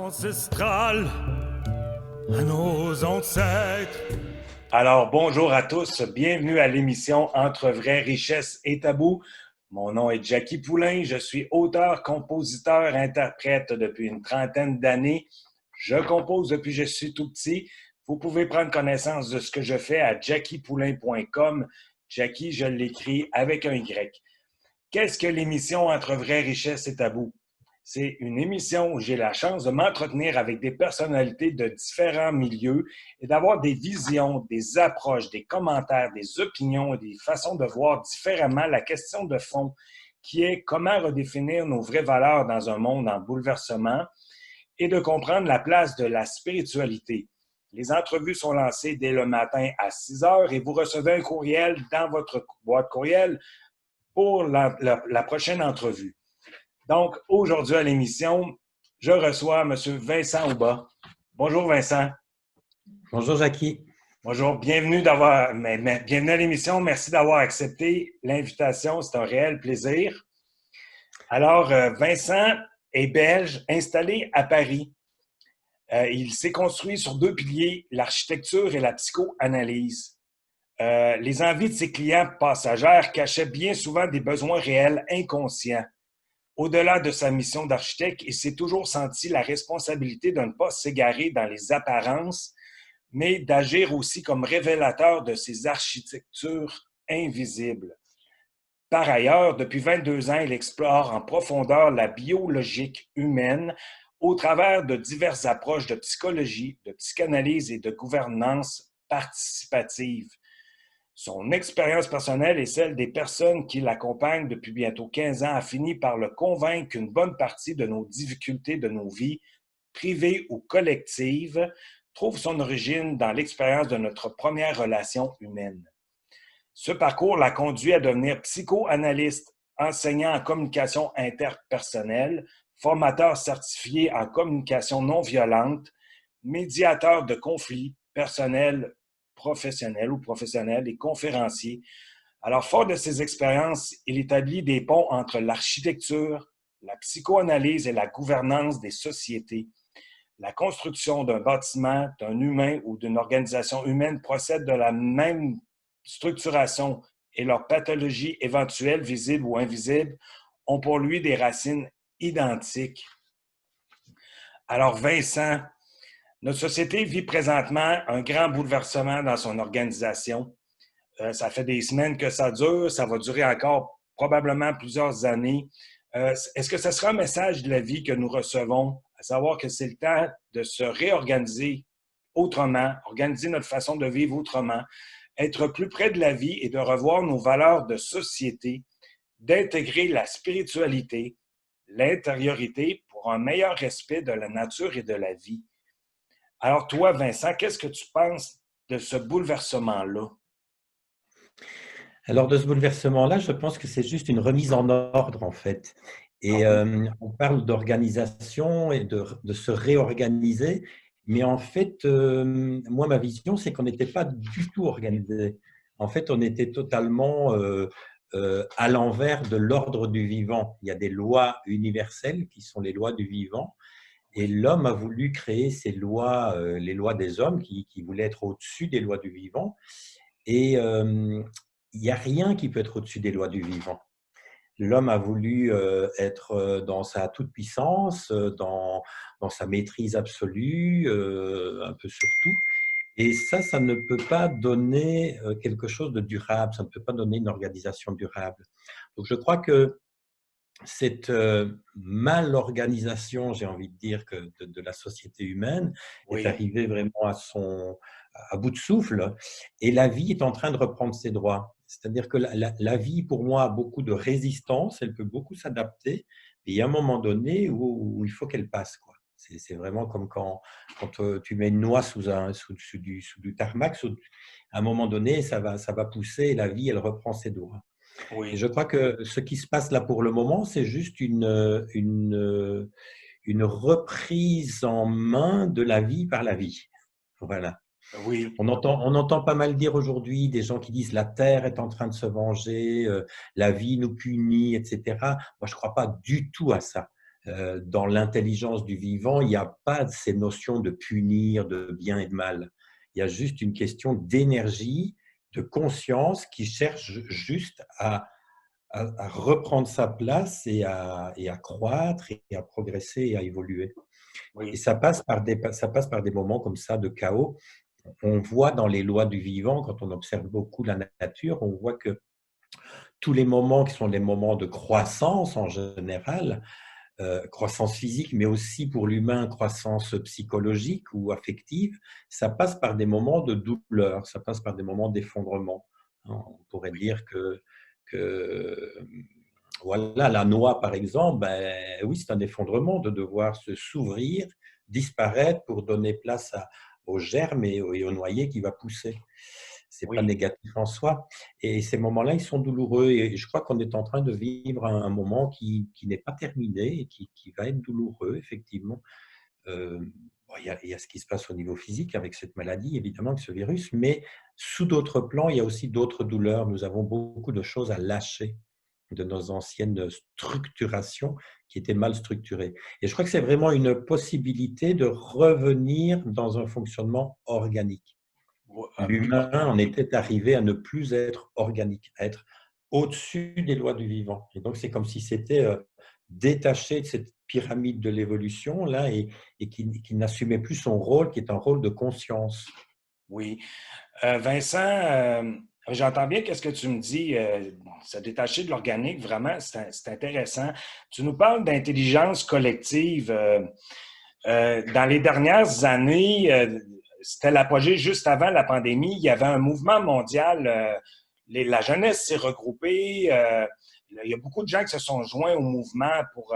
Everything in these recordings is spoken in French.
ancestrales, à nos ancêtres. Alors, bonjour à tous, bienvenue à l'émission Entre vraies richesses et tabous. Mon nom est Jackie Poulain, je suis auteur, compositeur, interprète depuis une trentaine d'années. Je compose depuis que je suis tout petit. Vous pouvez prendre connaissance de ce que je fais à jackiepoulain.com. Jackie, je l'écris avec un Y. Qu'est-ce que l'émission Entre vraies richesses et tabous? C'est une émission où j'ai la chance de m'entretenir avec des personnalités de différents milieux et d'avoir des visions, des approches, des commentaires, des opinions et des façons de voir différemment la question de fond qui est comment redéfinir nos vraies valeurs dans un monde en bouleversement et de comprendre la place de la spiritualité. Les entrevues sont lancées dès le matin à 6 heures et vous recevez un courriel dans votre boîte courriel pour la prochaine entrevue. Donc, aujourd'hui à l'émission, je reçois M. Vincent Aubin. Bonjour Vincent. Bonjour Jackie. Bonjour, bienvenue à l'émission. Merci d'avoir accepté l'invitation. C'est un réel plaisir. Alors, Vincent est belge, installé à Paris. Il s'est construit sur deux piliers, l'architecture et la psychoanalyse. Les envies de ses clients passagères cachaient bien souvent des besoins réels inconscients. Au-delà de sa mission d'architecte, il s'est toujours senti la responsabilité de ne pas s'égarer dans les apparences, mais d'agir aussi comme révélateur de ses architectures invisibles. Par ailleurs, depuis 22 ans, il explore en profondeur la biologique humaine au travers de diverses approches de psychologie, de psychanalyse et de gouvernance participative. Son expérience personnelle et celle des personnes qui l'accompagnent depuis bientôt 15 ans a fini par le convaincre qu'une bonne partie de nos difficultés de nos vies, privées ou collectives, trouve son origine dans l'expérience de notre première relation humaine. Ce parcours l'a conduit à devenir psychoanalyste, enseignant en communication interpersonnelle, formateur certifié en communication non violente, médiateur de conflits personnels, professionnels et conférencier. Alors, fort de ces expériences, il établit des ponts entre l'architecture, la psychoanalyse et la gouvernance des sociétés. La construction d'un bâtiment, d'un humain ou d'une organisation humaine procède de la même structuration et leurs pathologies éventuelles, visibles ou invisibles, ont pour lui des racines identiques. Alors, Vincent, notre société vit présentement un grand bouleversement dans son organisation. Ça fait des semaines que ça dure, ça va durer encore probablement plusieurs années. Est-ce que ce sera un message de la vie que nous recevons, à savoir que c'est le temps de se réorganiser autrement, organiser notre façon de vivre autrement, être plus près de la vie et de revoir nos valeurs de société, d'intégrer la spiritualité, l'intériorité pour un meilleur respect de la nature et de la vie? Alors toi, Vincent, qu'est-ce que tu penses de ce bouleversement-là? Alors de ce bouleversement-là, je pense que c'est juste une remise en ordre en fait. Et on parle d'organisation et de se réorganiser, mais en fait, moi ma vision, c'est qu'on n'était pas du tout organisé. En fait, on était totalement à l'envers de l'ordre du vivant. Il y a des lois universelles qui sont les lois du vivant. Et l'homme a voulu créer ces lois, les lois des hommes qui voulaient être au-dessus des lois du vivant. Et il n'y a rien qui peut être au-dessus des lois du vivant. L'homme a voulu être dans sa toute-puissance, dans sa maîtrise absolue, un peu sur tout. Et ça ne peut pas donner quelque chose de durable, ça ne peut pas donner une organisation durable. Donc je crois que cette mal-organisation, j'ai envie de dire, de la société humaine est Oui, arrivée vraiment à bout de souffle et la vie est en train de reprendre ses droits. C'est-à-dire que la vie, pour moi, a beaucoup de résistance, elle peut beaucoup s'adapter, et il y a un moment donné où il faut qu'elle passe, quoi. C'est vraiment comme quand tu mets une noix sous du tarmac, à un moment donné, ça va pousser et la vie, elle reprend ses droits. Et oui. je crois que ce qui se passe là pour le moment, c'est juste une reprise en main de la vie par la vie. Voilà. Oui, On entend pas mal dire aujourd'hui des gens qui disent la terre est en train de se venger, la vie nous punit, etc. Moi, je ne crois pas du tout à ça. Dans l'intelligence du vivant, il n'y a pas ces notions de punir, de bien et de mal. Il y a juste une question d'énergie, de conscience qui cherche juste à reprendre sa place et à croître et à progresser et à évoluer. Et Oui, ça passe par des moments comme ça de chaos. On voit dans les lois du vivant, quand on observe beaucoup la nature, on voit que tous les moments qui sont les moments de croissance en général, croissance physique, mais aussi pour l'humain, croissance psychologique ou affective, ça passe par des moments de douleur, ça passe par des moments d'effondrement. On pourrait dire que voilà, la noix, par exemple, ben, oui, c'est un effondrement de devoir se s'ouvrir, disparaître pour donner place aux germes et au noyer qui va pousser. C'est pas oui. négatif en soi. Et ces moments-là, ils sont douloureux. Et je crois qu'on est en train de vivre un moment qui n'est pas terminé et qui va être douloureux, effectivement. Bon, il y a ce qui se passe au niveau physique avec cette maladie, évidemment, avec ce virus, mais sous d'autres plans, il y a aussi d'autres douleurs. Nous avons beaucoup de choses à lâcher de nos anciennes structurations qui étaient mal structurées. Et je crois que c'est vraiment une possibilité de revenir dans un fonctionnement organique. L'humain en était arrivé à ne plus être organique, à être au-dessus des lois du vivant. Et donc, c'est comme si c'était détaché de cette pyramide de l'évolution là et qui n'assumait plus son rôle, qui est un rôle de conscience. Oui. Vincent, j'entends bien qu'est-ce que tu me dis, se détacher de l'organique, vraiment, c'est intéressant. Tu nous parles d'intelligence collective. Dans les dernières années, c'était l'apogée juste avant la pandémie, il y avait un mouvement mondial, la jeunesse s'est regroupée, il y a beaucoup de gens qui se sont joints au mouvement pour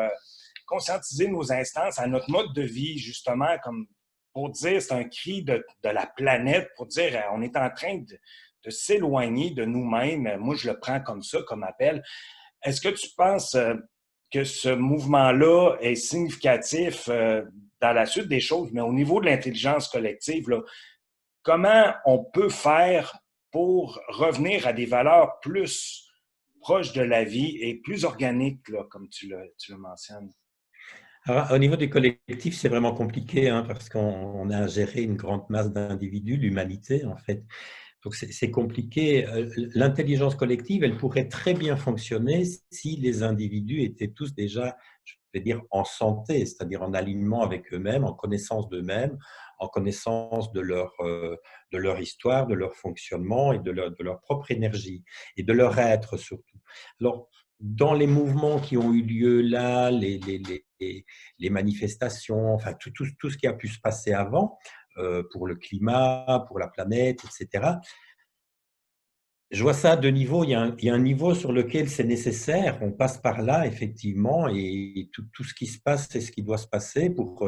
conscientiser nos instances à notre mode de vie, justement, comme pour dire, c'est un cri de la planète, pour dire, on est en train de s'éloigner de nous-mêmes. Moi, je le prends comme ça, comme appel. Est-ce que tu penses que ce mouvement-là est significatif dans la suite des choses, mais au niveau de l'intelligence collective, là, comment on peut faire pour revenir à des valeurs plus proches de la vie et plus organiques, là, comme tu le mentionnes? Alors, au niveau des collectifs, c'est vraiment compliqué parce qu'on a à gérer une grande masse d'individus, l'humanité en fait. Donc c'est compliqué. L'intelligence collective, elle pourrait très bien fonctionner si les individus étaient tous déjà, je vais dire, en santé, c'est-à-dire en alignement avec eux-mêmes, en connaissance d'eux-mêmes, en connaissance de leur histoire, de leur fonctionnement et de leur propre énergie et de leur être surtout. Alors, dans les mouvements qui ont eu lieu là, les manifestations, enfin tout ce qui a pu se passer avant, pour le climat, pour la planète, etc. Je vois ça à deux niveaux. Il y a un niveau sur lequel c'est nécessaire, on passe par là, effectivement, et tout ce qui se passe, c'est ce qui doit se passer pour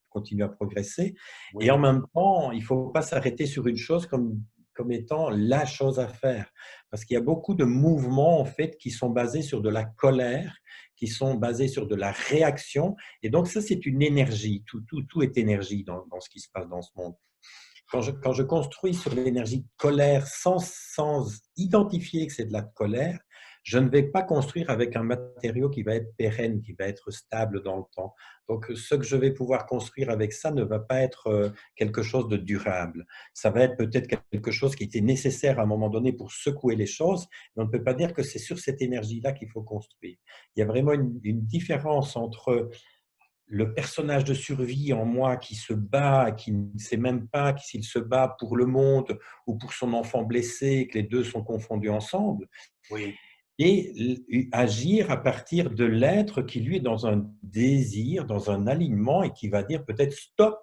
continuer à progresser. Et en Oui, même temps, il ne faut pas s'arrêter sur une chose comme étant la chose à faire. Parce qu'il y a beaucoup de mouvements, en fait, qui sont basés sur de la colère, qui sont basés sur de la réaction. Et donc, ça, c'est une énergie. Tout est énergie dans ce qui se passe dans ce monde. Quand je construis sur l'énergie de colère sans identifier que c'est de la colère, je ne vais pas construire avec un matériau qui va être pérenne, qui va être stable dans le temps. Donc, ce que je vais pouvoir construire avec ça ne va pas être quelque chose de durable. Ça va être peut-être quelque chose qui était nécessaire à un moment donné pour secouer les choses, mais on ne peut pas dire que c'est sur cette énergie-là qu'il faut construire. Il y a vraiment une différence entre le personnage de survie en moi qui se bat, qui ne sait même pas s'il se bat pour le monde ou pour son enfant blessé, que les deux sont confondus ensemble, oui, et agir à partir de l'être qui, lui, est dans un désir, dans un alignement et qui va dire peut-être stop,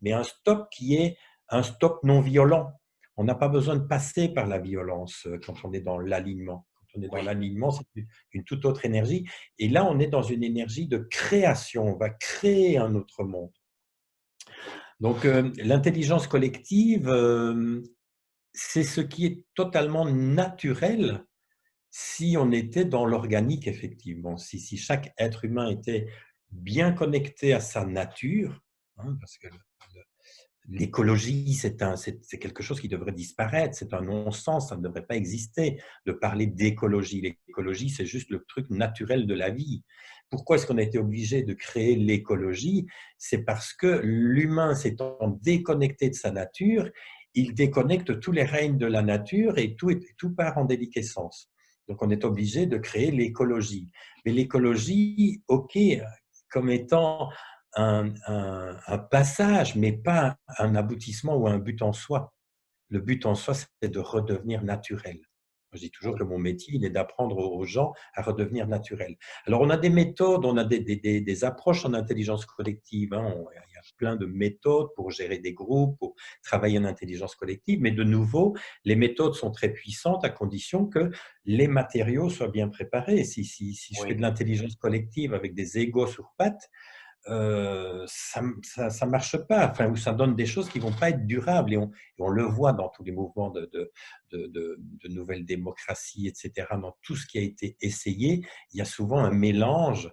mais un stop qui est un stop non violent. On n'a pas besoin de passer par la violence quand on est dans l'alignement. Quand on est dans oui, l'alignement, c'est une toute autre énergie. Et là, on est dans une énergie de création. On va créer un autre monde. Donc, l'intelligence collective, c'est ce qui est totalement naturel si on était dans l'organique, effectivement, si chaque être humain était bien connecté à sa nature, parce que l'écologie, c'est quelque chose qui devrait disparaître, c'est un non-sens, ça ne devrait pas exister de parler d'écologie. L'écologie, c'est juste le truc naturel de la vie. Pourquoi est-ce qu'on a été obligé de créer l'écologie? C'est parce que l'humain s'étant déconnecté de sa nature, il déconnecte tous les règnes de la nature et tout part en déliquescence. Donc, on est obligé de créer l'écologie. Mais l'écologie, OK, comme étant un passage, mais pas un aboutissement ou un but en soi. Le but en soi, c'est de redevenir naturel. Je dis toujours que mon métier, il est d'apprendre aux gens à redevenir naturels. Alors, on a des méthodes, on a des approches en intelligence collective. Hein. Il y a plein de méthodes pour gérer des groupes, pour travailler en intelligence collective. Mais de nouveau, les méthodes sont très puissantes à condition que les matériaux soient bien préparés. Si je fais de Oui. l'intelligence collective avec des égos sur pattes, ça marche pas, enfin, ou ça donne des choses qui vont pas être durables. Et on le voit dans tous les mouvements de nouvelles démocraties, etc. Dans tout ce qui a été essayé, il y a souvent un mélange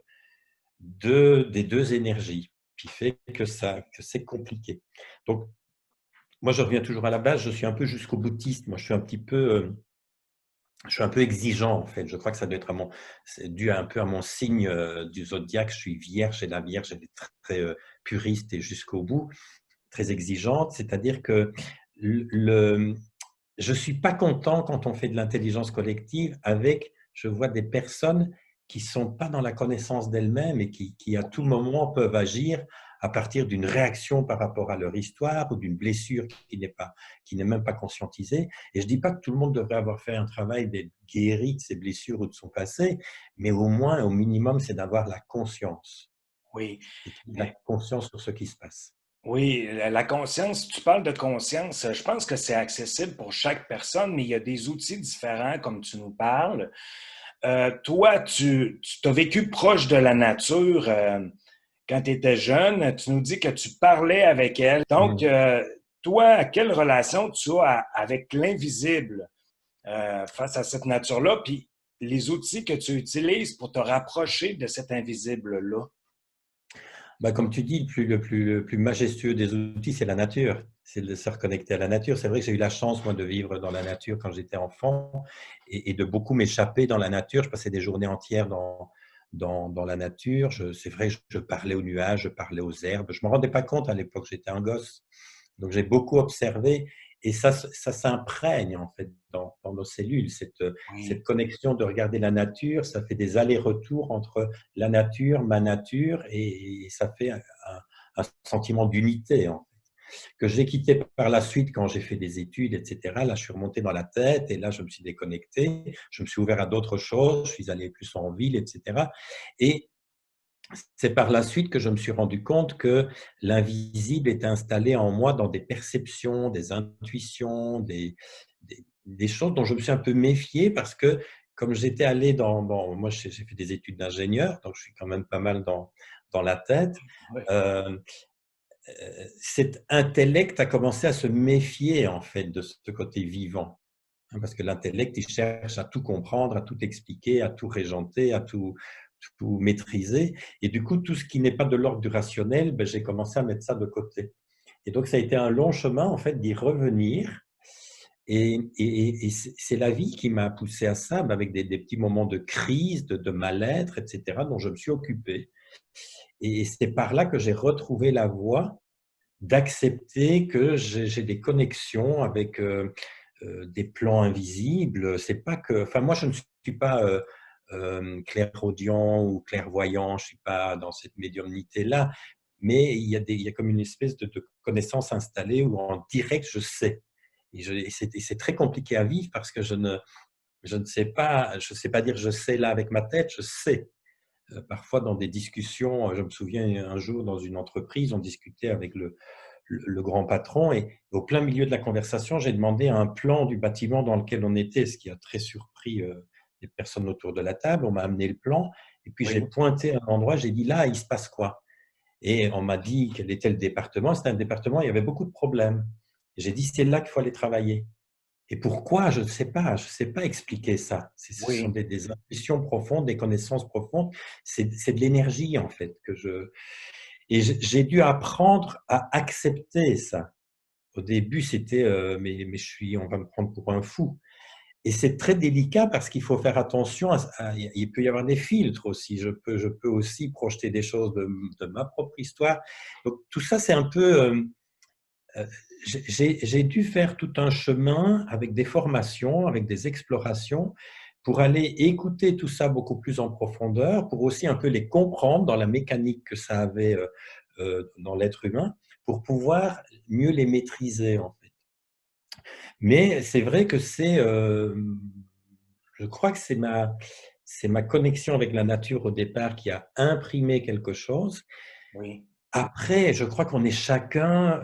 des deux énergies qui fait que c'est compliqué. Donc, moi, je reviens toujours à la base, je suis un peu jusqu'au boutiste. Moi, je suis un peu exigeant, en fait. Je crois que ça doit être c'est dû un peu à mon signe du zodiaque. Je suis vierge et la vierge, elle est très, très puriste et jusqu'au bout, très exigeante. C'est-à-dire que je ne suis pas content quand on fait de l'intelligence collective je vois des personnes qui ne sont pas dans la connaissance d'elles-mêmes et qui, à tout moment, peuvent agir à partir d'une réaction par rapport à leur histoire ou d'une blessure qui n'est même pas conscientisée. Et je ne dis pas que tout le monde devrait avoir fait un travail d'être guéri de ses blessures ou de son passé, mais au moins, au minimum, c'est d'avoir la conscience. Oui. La conscience sur ce qui se passe. Oui, la conscience, tu parles de conscience, je pense que c'est accessible pour chaque personne, mais il y a des outils différents comme tu nous parles. Toi, tu t'as vécu proche de la nature quand tu étais jeune. Tu nous dis que tu parlais avec elle. Donc, Mmh. toi, quelle relation tu as avec l'invisible face à cette nature-là, puis les outils que tu utilises pour te rapprocher de cet invisible-là? Bah, comme tu dis, le plus majestueux des outils, c'est la nature. C'est de se reconnecter à la nature. C'est vrai que j'ai eu la chance, moi, de vivre dans la nature quand j'étais enfant et de beaucoup m'échapper dans la nature. Je passais des journées entières dans la nature. C'est vrai, je parlais aux nuages, je parlais aux herbes. Je ne me rendais pas compte à l'époque, j'étais un gosse. Donc, j'ai beaucoup observé et ça s'imprègne en fait dans nos cellules, cette Oui, connexion de regarder la nature. Ça fait des allers-retours entre la nature, ma nature, et ça fait un sentiment d'unité en fait, que j'ai quitté par la suite quand j'ai fait des études, etc. Là, je suis remonté dans la tête et là, je me suis déconnecté. Je me suis ouvert à d'autres choses. Je suis allé plus en ville, etc. Et c'est par la suite que je me suis rendu compte que l'invisible était installé en moi dans des perceptions, des intuitions, des choses dont je me suis un peu méfié parce que comme j'étais allé moi j'ai fait des études d'ingénieur, donc je suis quand même pas mal dans la tête, oui, euh, cet intellect a commencé à se méfier en fait de ce côté vivant. Hein, parce que l'intellect, il cherche à tout comprendre, à tout expliquer, à tout régenter, à tout maîtriser. Et du coup, tout ce qui n'est pas de l'ordre du rationnel, ben, j'ai commencé à mettre ça de côté. Et donc, ça a été un long chemin, en fait, d'y revenir. Et c'est la vie qui m'a poussé à ça, avec des petits moments de crise, de mal-être, etc., dont je me suis occupé. Et c'est par là que j'ai retrouvé la voie d'accepter que j'ai des connexions avec des plans invisibles. C'est pas que, enfin, moi, je ne suis pas clairaudient ou clairvoyant, je suis pas dans cette médiumnité-là, mais il y a comme une espèce de connaissance installée où en direct, je sais. Et c'est très compliqué à vivre parce que je ne sais pas, je sais pas dire je sais là avec ma tête, je sais. Parfois, dans des discussions, je me souviens un jour dans une entreprise, on discutait avec le grand patron et au plein milieu de la conversation, j'ai demandé un plan du bâtiment dans lequel on était, ce qui a très surpris les personnes autour de la table. On m'a amené le plan et puis j'ai oui. pointé à un endroit, j'ai dit là, il se passe quoi? Et on m'a dit quel était le département. C'était un département, il y avait beaucoup de problèmes. J'ai dit c'est là qu'il faut aller travailler. Et pourquoi? Je ne sais pas. Je ne sais pas expliquer ça. Ce sont Oui. des intuitions profondes, des connaissances profondes. C'est de l'énergie, en fait, et j'ai dû apprendre à accepter ça. Au début, c'était mais on va me prendre pour un fou. Et c'est très délicat parce qu'il faut faire attention il peut y avoir des filtres aussi. Je peux aussi projeter des choses de ma propre histoire. Donc, tout ça, c'est un peu. Euh, j'ai dû faire tout un chemin avec des formations, avec des explorations, pour aller écouter tout ça beaucoup plus en profondeur, pour aussi un peu les comprendre dans la mécanique que ça avait dans l'être humain, pour pouvoir mieux les maîtriser, en fait. Mais c'est vrai que je crois que c'est ma connexion avec la nature au départ qui a imprimé quelque chose. Oui. Après, je crois qu'on est chacun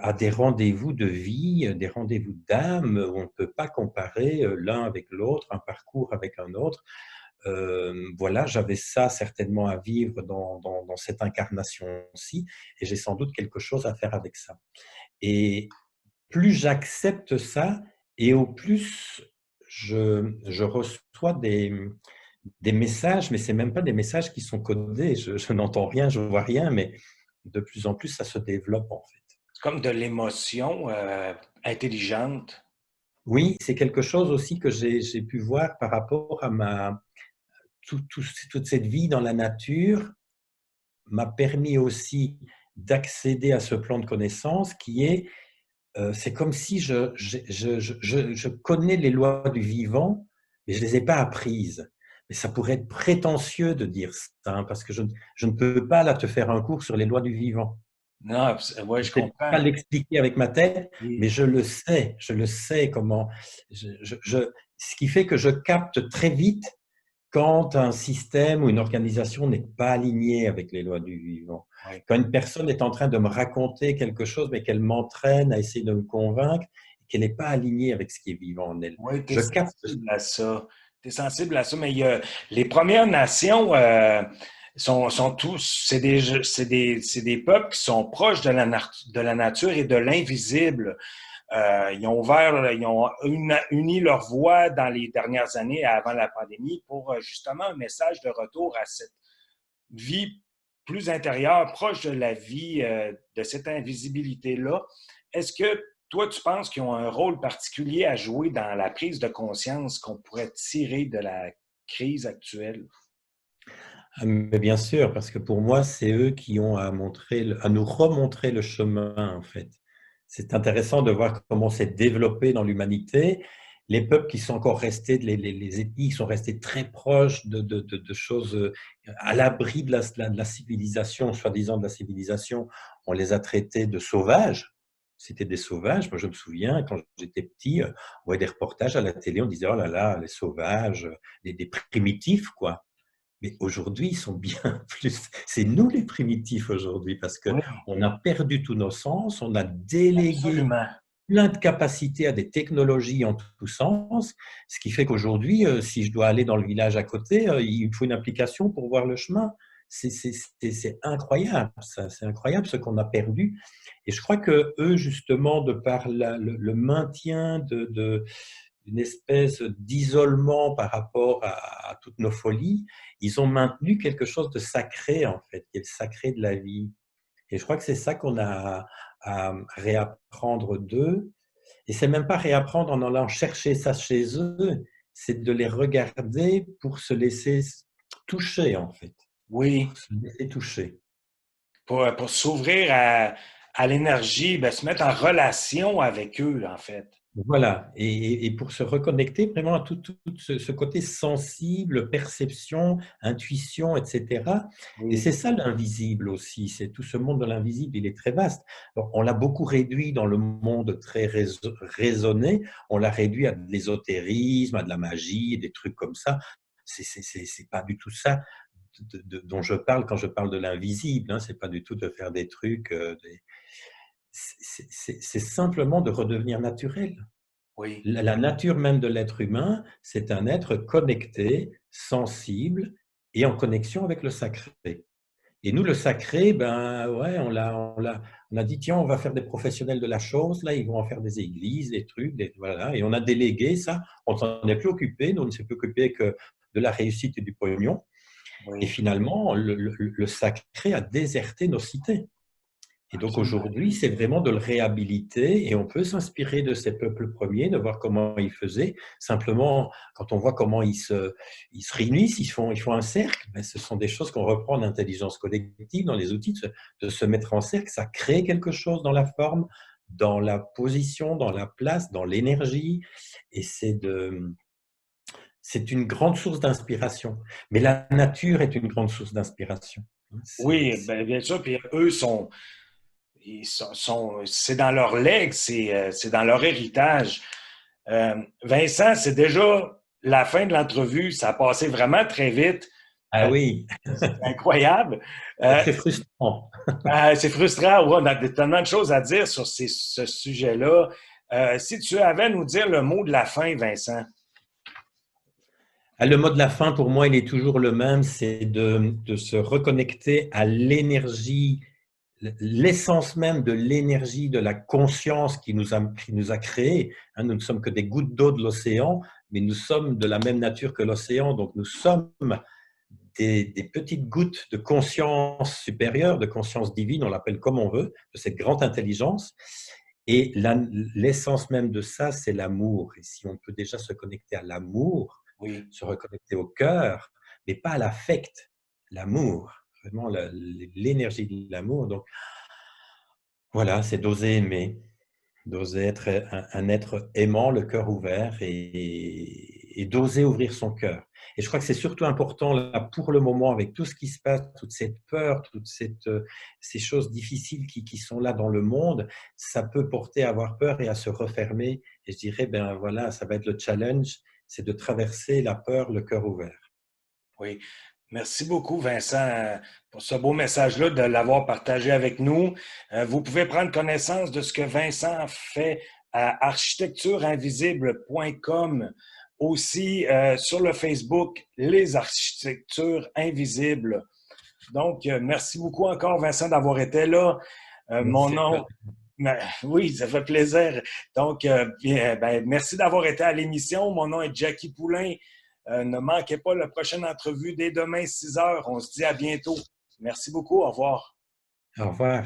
à des rendez-vous de vie, des rendez-vous d'âme où on ne peut pas comparer l'un avec l'autre, un parcours avec un autre. Voilà, j'avais ça certainement à vivre dans cette incarnation-ci, et j'ai sans doute quelque chose à faire avec ça. Et plus j'accepte ça, et au plus je reçois des messages, mais ce n'est même pas des messages qui sont codés. Je n'entends rien, je ne vois rien, mais de plus en plus, ça se développe en fait. C'est comme de l'émotion intelligente. Oui, c'est quelque chose aussi que j'ai pu voir par rapport à toute cette vie dans la nature m'a permis aussi d'accéder à ce plan de connaissance qui est, c'est comme si je connais les lois du vivant, mais je ne les ai pas apprises. Mais ça pourrait être prétentieux de dire ça, hein, parce que je ne peux pas là te faire un cours sur les lois du vivant. Non, ouais, Je je ne sais pas comprends. l'expliquer avec ma tête, mais Oui. je le sais comment. Ce qui fait que je capte très vite quand un système ou une organisation n'est pas aligné avec les lois du vivant. Oui. Quand une personne est en train de me raconter quelque chose, mais qu'elle m'entraîne à essayer de me convaincre, qu'elle n'est pas alignée avec ce qui est vivant en elle. Oui, tu es Je capte ça. sensible à ça. Tu es sensible à ça, mais les Premières Nations sont tous, c'est des peuples qui sont proches de la nature et de l'invisible. Ils ont uni leur voix dans les dernières années avant la pandémie pour justement un message de retour à cette vie plus intérieure, proche de la vie, de cette invisibilité-là. Est-ce que toi, tu penses qu'ils ont un rôle particulier à jouer dans la prise de conscience qu'on pourrait tirer de la crise actuelle? Ah, mais bien sûr, parce que pour moi, c'est eux qui ont à nous remontrer le chemin, en fait. C'est intéressant de voir comment c'est développé dans l'humanité. Les peuples qui sont encore restés, les ethnies qui sont restés très proches de choses à l'abri de la civilisation, soi-disant de la civilisation, on les a traités de sauvages. C'était des sauvages. Moi, je me souviens, quand j'étais petit, on voyait des reportages à la télé, on disait, oh là là, les sauvages, des primitifs, quoi. Mais aujourd'hui, ils sont bien plus. C'est nous les primitifs aujourd'hui parce Oui, qu'on a perdu tous nos sens, on a délégué absolument. plein de capacités à des technologies en tous sens, ce qui fait qu'aujourd'hui, si je dois aller dans le village à côté, il me faut une application pour voir le chemin. C'est incroyable, ça, c'est incroyable ce qu'on a perdu. Et je crois que eux, justement, de par le maintien d'une espèce d'isolement par rapport à toutes nos folies, ils ont maintenu quelque chose de sacré, en fait, qui est le sacré de la vie. Et je crois que c'est ça qu'on a à réapprendre d'eux. Et c'est même pas réapprendre en allant chercher ça chez eux, c'est de les regarder pour se laisser toucher, en fait. Pour Oui, se laisser toucher. pour s'ouvrir à l'énergie, ben, se mettre en relation avec eux, en fait. Voilà, et pour se reconnecter vraiment à tout ce côté sensible, perception, intuition, etc. Et Oui, c'est ça l'invisible aussi, c'est tout ce monde de l'invisible, il est très vaste. Alors, on l'a beaucoup réduit dans le monde très raisonné, on l'a réduit à de l'ésotérisme, à de la magie, des trucs comme ça. C'est pas du tout ça dont je parle quand je parle de l'invisible, hein. C'est pas du tout de faire des trucs, c'est simplement de redevenir naturel. oui, La nature même de l'être humain, c'est un être connecté, sensible et en connexion avec le sacré. Et nous, le sacré, ben ouais, on a dit tiens, on va faire des professionnels de la chose. Là, ils vont en faire des églises, des trucs, voilà. Et on a délégué ça. On s'en est plus occupé. Nous, on ne s'est plus occupé que de la réussite et du pognon. Et oui. finalement, le sacré a déserté nos cités. Et donc Absolument. aujourd'hui, c'est vraiment de le réhabiliter et on peut s'inspirer de ces peuples premiers, de voir comment ils faisaient. Simplement, quand on voit comment ils se réunissent, ils font un cercle, ben, ce sont des choses qu'on reprend en intelligence collective, dans les outils de se mettre en cercle. Ça crée quelque chose dans la forme, dans la position, dans la place, dans l'énergie. Et c'est une grande source d'inspiration. Mais la nature est une grande source d'inspiration. Oui, ben, bien sûr. Puis eux c'est dans leur legs, c'est dans leur héritage. Vincent, c'est déjà la fin de l'entrevue. Ça a passé vraiment très vite. Ah oui, C'est incroyable. c'est Euh, très frustrant. c'est frustrant. Ouais, on a tellement de choses à dire sur ce sujet-là. Si tu avais à nous dire le mot de la fin, Vincent. Ah, le mot de la fin, pour moi, il est toujours le même, c'est de se reconnecter à l'énergie, l'essence même de l'énergie, de la conscience qui nous a créés. Hein, nous ne sommes que des gouttes d'eau de l'océan, mais nous sommes de la même nature que l'océan. Donc, nous sommes des petites gouttes de conscience supérieure, de conscience divine, on l'appelle comme on veut, de cette grande intelligence. Et l'essence même de ça, c'est l'amour. Et si on peut déjà se connecter à l'amour, Oui. se reconnecter au cœur, mais pas à l'affect, l'amour, vraiment l'énergie de l'amour. Donc voilà, c'est d'oser aimer, d'oser être un être aimant, le cœur ouvert et d'oser ouvrir son cœur. Et je crois que c'est surtout important là pour le moment avec tout ce qui se passe, toute cette peur, ces choses difficiles qui sont là dans le monde, ça peut porter à avoir peur et à se refermer. Et je dirais, ben voilà, ça va être le challenge, c'est de traverser la peur, le cœur ouvert. Oui. Merci beaucoup, Vincent, pour ce beau message-là, de l'avoir partagé avec nous. Vous pouvez prendre connaissance de ce que Vincent fait à architectureinvisible.com, aussi sur le Facebook Les Architectures Invisibles. Donc, merci beaucoup encore, Vincent, d'avoir été là. Mon Merci. nom, oui, ça fait plaisir. Donc, merci d'avoir été à l'émission. Mon nom est Jackie Poulain. Ne manquez pas la prochaine entrevue dès demain, 6 heures. On se dit à bientôt. Merci beaucoup. Au revoir. Au revoir.